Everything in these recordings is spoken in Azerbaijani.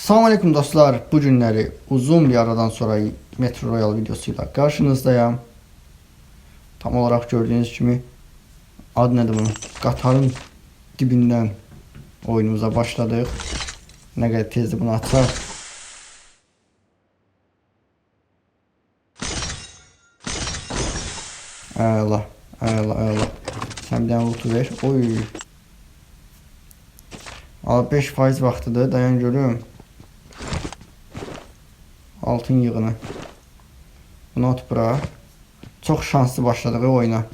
Selamünaleyküm dostlar. Bu günləri uzun bir aradan sonra Metro Royal videosuyla karşınızdayım. Tam olarak gördüğünüz kimi adı nedir bunun? Qatarın dibindən oyunumuza başladık. Ne kadar tezdir bunu açar. Allah, Allah, Allah. Sen bir tane loot'u ver. Oy. Al 5% vaxtıdır. Dayan görüm. Altın yığını. Bunu at bura. Çok şanslı başladık oyuna.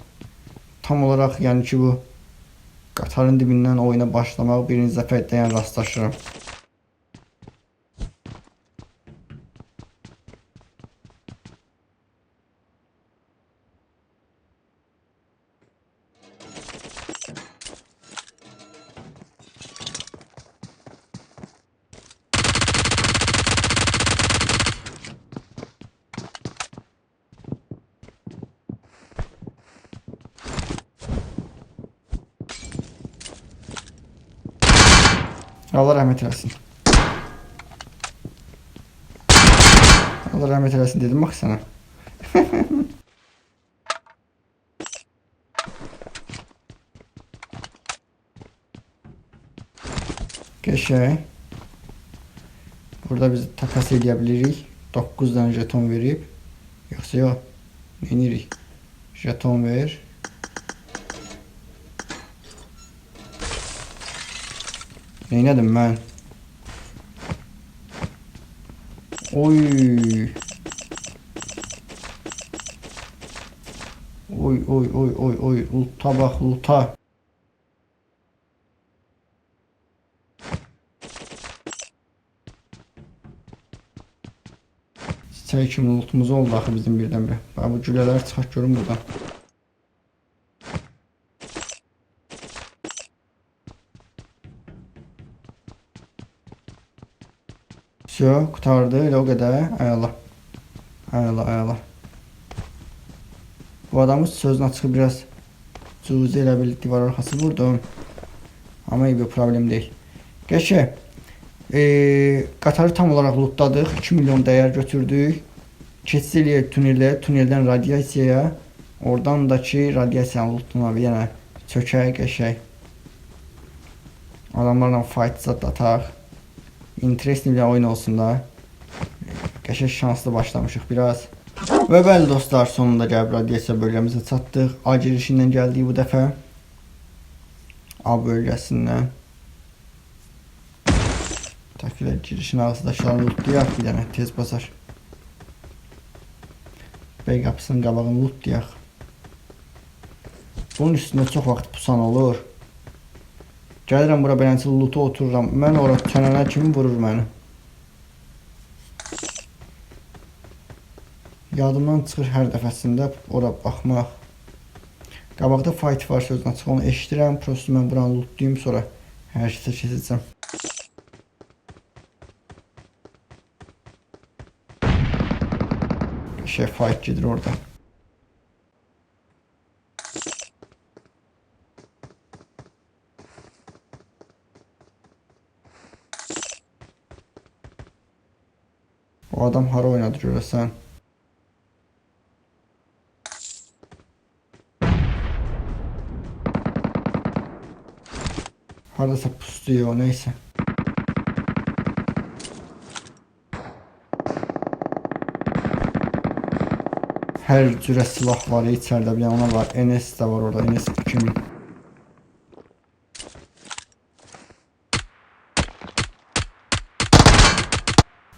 Tam olarak yani ki bu Qatarın dibindən oyuna başlamaq birinci dəfə dayan rastlaşıram. Allah rahmet eylesin. Allah rahmet eylesin dedim bak sana. Geçey. Burada biz takas edebiliriz. 9 tane jeton verip. Yoksa yok. Neyinirik? Jeton ver. Neyledim ben? Oy. Oy oy oy oy oy. Luta bak luta. Çiçək kimi lootumuz oldu axı bizim birdən-birə. Bax bu gülələr çıxaq görün buradan. Все, kurtardı elə o qədər. Ay Allah. Ay Allah, ay Allah. Bu adamın sözünü açığı biraz cüzi elə bil divar arxası vurdum. Ama iyi bir problem değil. Geçe. Qatarı tam olarak lootladıq. 2 milyon değer götürdük. Keçsiliyə tünelə, tüneldən radiasiyaya. Oradan da ki radiasiyanın lootuna bir yana çökək qəşək. Adamlarla fight zat ataq. Interesting bir oyun olsun da. Qəşək şanslı başlamışıq biraz. Ve bəli dostlar, sonunda gəlib radiasiya bölgəmizə çatdıq. A girişindən gəldik bu dəfə. A bölgəsindən. Takvilə girişin ağzıdaşlarını lootlayaq bir dənə tez basar. Bey qapısının qabağını lootlayaq. Bunun üstündə çox vaxt pusan olur. Gəlirəm bura beləncə loot'a otururam. Mən ora çənənə kimi vurur məni. Yadımdan çıxır hər dəfəsində ora baxmaq. Qabaqda fight var sözünə çıx onu eşidirəm. Prosto mən buranı lootlayım sonra hər şeyə keçəcəm. Şey fight gedir orada. O adam hara oynadı görəsən. Haradasa pusuyor neyse. Her cürə silah var içeride bir ona var. NS de var orada. NS 2000.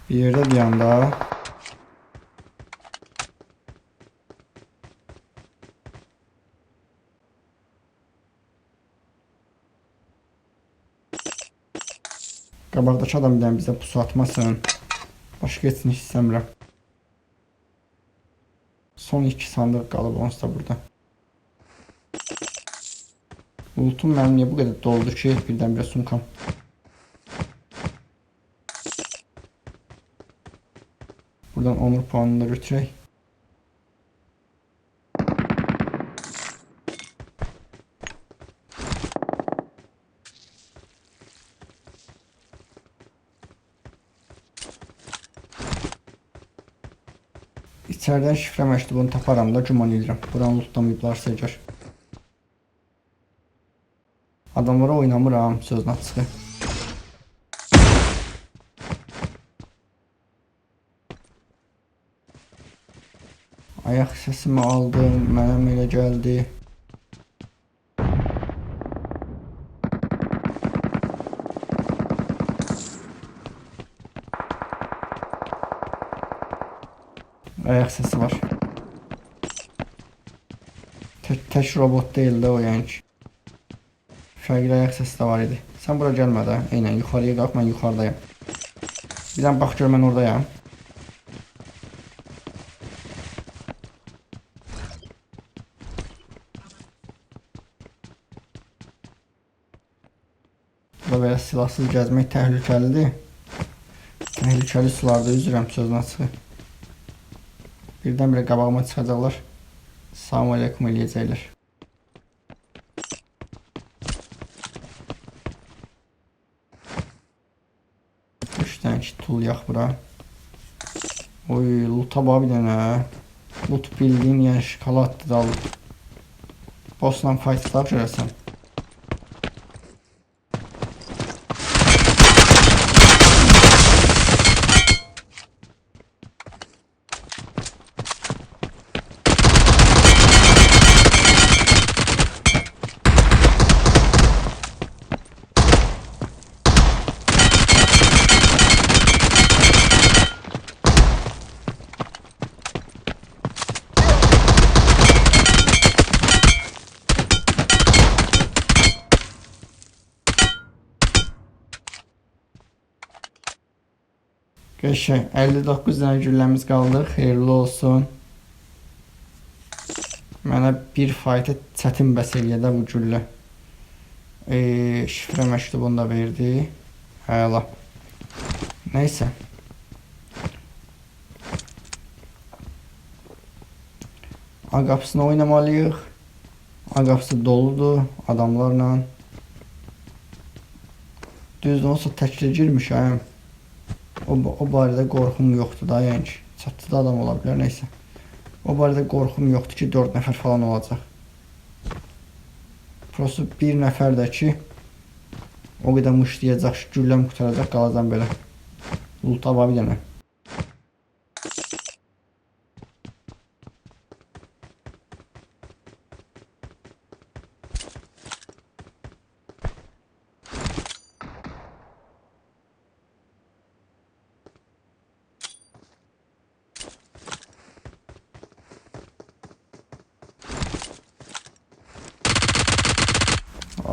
Bir yerde bir yanda. Qabaqdakı adam bir bize pusu atmasın. Başqa etsin hiç istəmirəm. Son 2 sandıq qalıb onsuz da burada. Lootum mənim niyə bu qədər doldu ki birdən-birə sumkam. Buradan onur puanını da götürək. İçeriden şifre məktubunu taparam da güman edirəm. Buranı lootlamayıblarsa əgər. Adamlara oynamıram sözün açığı. Ayaq səsimi aldım, mənə elə gəldi. Ayaq səsi var. Tək robot deyil də o yəni ki. Fərqli ayaq səsi də var idi. Sən bura gəlmə də. Eynən yuxarıya qalx, mən yuxarıdayım. Bir dənə bax gör mən oradayım. Burada belə silahsız gəzmək təhlükəlidir. Təhlükəli sularda üzürəm sözün açığı. Birdən-birə qabağıma çıxacaqlar. Salam aleykum eləyəcəklər. Üç dənə ki tul yax bura. Oy, loot'a bax bir dənə. Loot bildiyin yəni şokoladdır da alıb. Bossla fight tutaq görəsən. Qəşəng 59 dənə gülləmiz qaldı. Xeyirli olsun. Mənə bir fight'ə çətin bəs eləyə bu güllə. Şifrə məktubunu da verdi. Həla. Neysə. A qapısını oynamalıyıq. A qapısı doludur adamlarla. Düzdür, olsa təklə girmişəm. O barədə qorxum yoxdur da, yəni ki, çatdıda adam ola bilər, neysə. O barədə qorxum yoxdur ki, 4 nəfər falan olacaq. Prosto bir nəfər də ki, o qədər muşlayacaq, gülləm qutaracaq, qalacam belə. Loot aba bir dənə.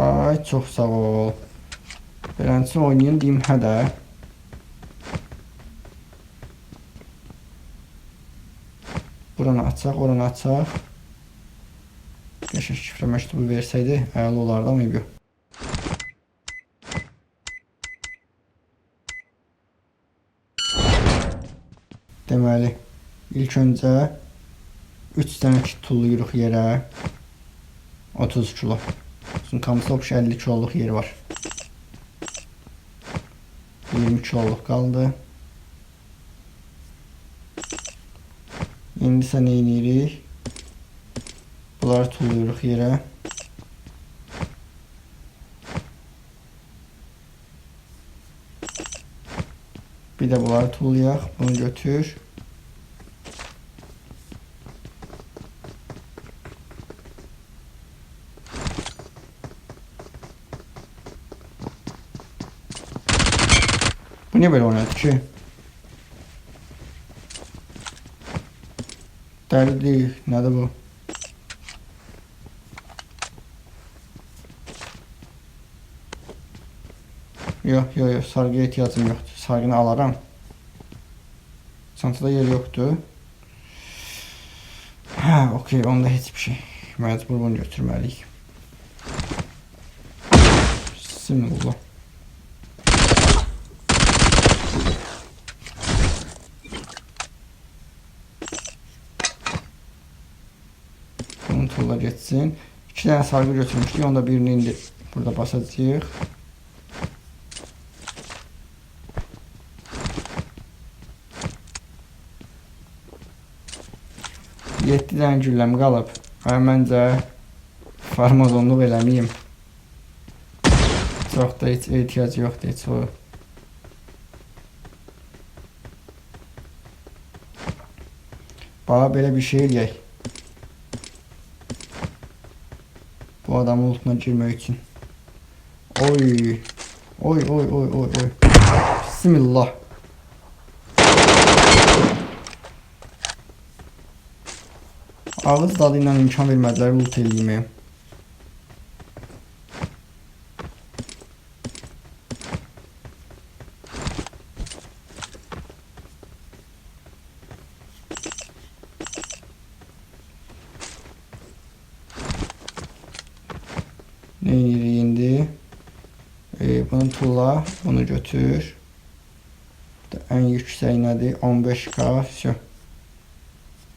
Ay, çox sağ ol. Belənçini oynayın, deyim hə də. Buranı açaq, oranı açaq. Qəşəng şifrə məktubu versəydi, əla olardı, amma yox. Deməli, ilk öncə 3 dənə kit tulluyuruq yerə. 30 kilo. Kamısı 50 kiloluq yeri var. 20 kiloluq qaldı. İndi sən eyniyirik. Bunları tulluyuruq yerə. Bir də bunları tullayaq. Bunu götür. Bu niye böyle oynadı ki? Dərli deyil. Nədir bu? Yox, sargıya ehtiyacım yoxdur. Sargını alaram. Çantada yer yoxdur. Hə, okey, onda heç bir şey. Məcbur bunu götürməliyik. Bismillah. Bunun tulla geçsin. 2 tane sargı götürmüşdük. Onda birini indi burada basacağıq. 7 dənə gülləm qalıb. Məncə farmazonluq eləməyim. Çox da heç ehtiyac yoxdur heç o. Bax belə bir şey eləyək. Bu adamın ultuna girmək üçün. Oy. Oy oy oy oy oy. Bismillah. Ağız dadı ilə imkan vermədilər ult eləyimə. Ne indi? Bunu tulla, bunu götür. En yüksək nədir? 15K. Всё.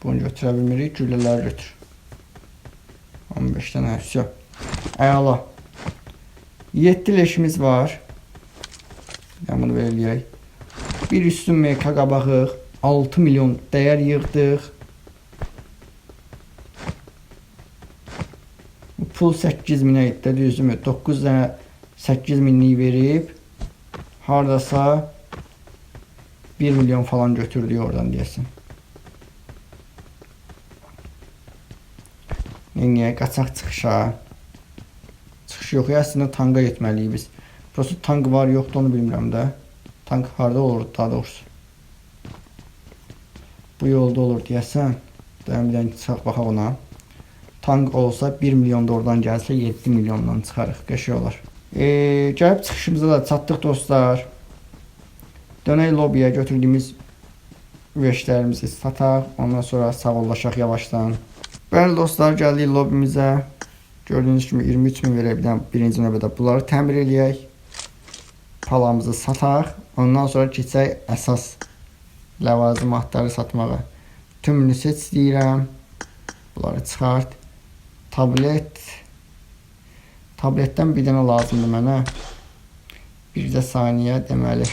Bunu götürə bilmirik. Güllələri götür. 15 dənə. Всё. Əla. 7 leşimiz var. Yəni bunu verəliyək. Bir üstün meka qabağıq. 6 milyon dəyər yığdıq. Pul 8000'ə etdi, düzdürmü? 9 dənə 8000'lik verib hardasa 1 milyon falan götürdük oradan deyəsən. Niyə qaçaq çıxışa? Çıxış yox, əslində tanka getməliyik biz. Prosto tank var, yoxdur onu bilmirəm də. Tank harda olur daha doğrusu? Bu yolda olur deyəsən. Dayan bir dənə çıxaq baxaq ona. Tank olsa 1 milyon da oradan gəlsə 7 milyondan çıxarıq. Qəşəng olar. Gəlib çıxışımıza da çatdıq dostlar. Dönək lobiyə götürdüyümüz veşlərimizi sataq. Ondan sonra sağollaşaq yavaşdan. Bəli dostlar, gəldik lobimizə. Gördüyünüz kimi 23.000 verə bilən birinci növbədə bunları təmir eləyək. Palamızı sataq. Ondan sonra keçək əsas ləvazimatları satmağa. Tümünü seç deyirəm. Bunları çıxart. Tabletdən bir dənə lazımdır mənə. Bir də saniyə deməli.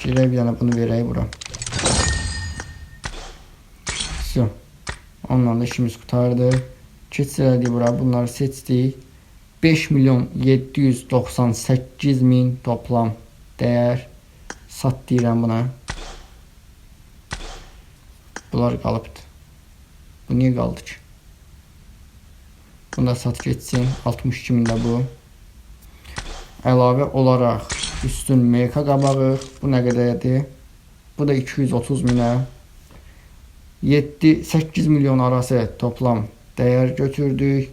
Girək bir dənə bunu verək bura. Всё. Onunla da işimiz qutardı. Keçsələdik bura. Bunları seçdik. 5 milyon 798 min toplam dəyər. Sat deyirəm buna. Bunlar qalıbdır. Bu niyə qaldı ki? Bunu da sat geçsin. 62 min də bu. Əlavə olaraq üstün meka qabağı. Bu nə qədərdir? Bu da 230 minə. 7-8 milyon arası toplam dəyər götürdük.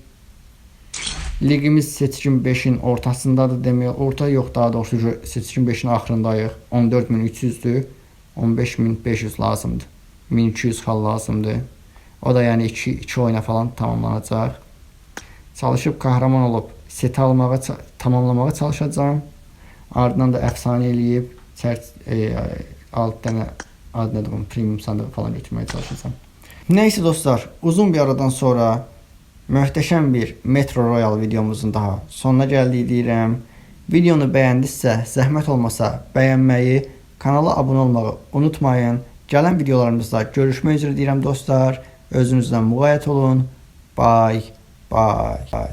Ligimiz seçkin 5'in ortasındadır demək. Orta yox, daha doğrusu seçkin 5'in axırındayıq. 14.300'dür. 15.500 lazımdır. 1200 xal lazımdır. O da yəni 2 oyuna falan tamamlanacaq. Çalışıb kahraman olub seti almağa, tamamlamağa çalışacağım. Ardından da əfsanə eləyib alt dənə adını premium sandığı falan götürməyə çalışacağım. Neyse dostlar, uzun bir aradan sonra möhtəşəm bir Metro Royal videomuzun daha sonuna gəldik deyirəm. Videonu bəyəndisə, zəhmət olmasa bəyənməyi, kanala abunə olmağı unutmayın. Gələn videolarımızda görüşmək üzrə deyirəm dostlar. Özünüzdən müğayət olun. Bye. Bye. Bye.